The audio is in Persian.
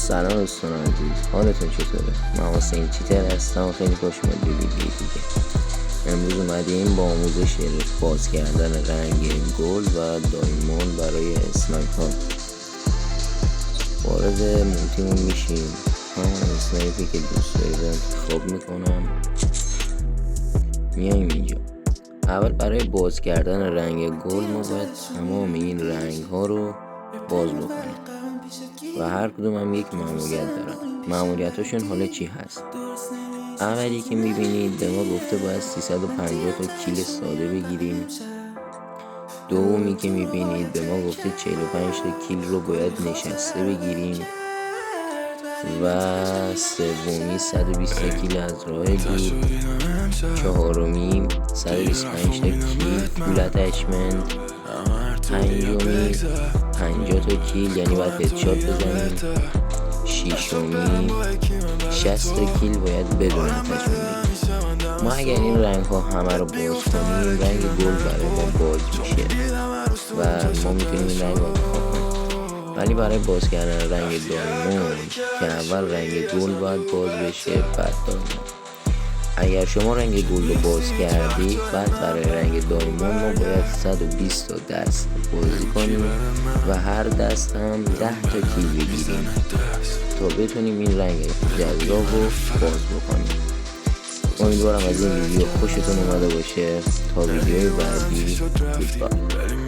سلام دوستان عزیز، حالتون چطوره؟ من حسین چیتر هستم و خیلی خوش اومدید به ویدیو دیگه. امروز اومدیم با آموزش باز کردن رنگ گل و دایموند برای اسنایپ ها. وارد مولتیمون میشیم، همون اسنایپی که دوست دارید انتخاب میکنم. میایم اینجا. اول برای باز کردن رنگ گل ما باید تمام این رنگ ها رو باز بکنیم و هر کدوم هم یک ماموریت دارن. ماموریتاشون حالا چی هست؟ اولی که میبینید به ما گفته باید 350 تا کیل ساده بگیریم. دومی که میبینید به ما گفته 45 تا کیل رو باید نشسته بگیریم و سومی 120 تا کیل از راه دور. چهارمی 125 تا کیل فول اتچمنت. پنجمی 50 تا کیل یعنی باید هدشات بزنیم. ششمی 60 تا کیل باید بدون اتچمنت بگیریم. ما اگر این رنگ ها همه رو باز کنیم رنگ گل برای ما باز میشه و ما میتونیم این رنگ رو انتخاب کنیم. ولی برای باز کردن رنگ دایموند که اول رنگ گل باید باز بشه بعد دایموند. اگر شما رنگ گل رو باز کردید بعد برای رنگ دایموند ما باید 120 تا دست بازی کنیم و هر دست هم 10 تا کیل بگیریم تا بتونیم این رنگ جذاب رو باز بکنیم. امیدوارم از این ویدیو خوشتون اومده باشه. تا ویدیوی بعدی، گودبای.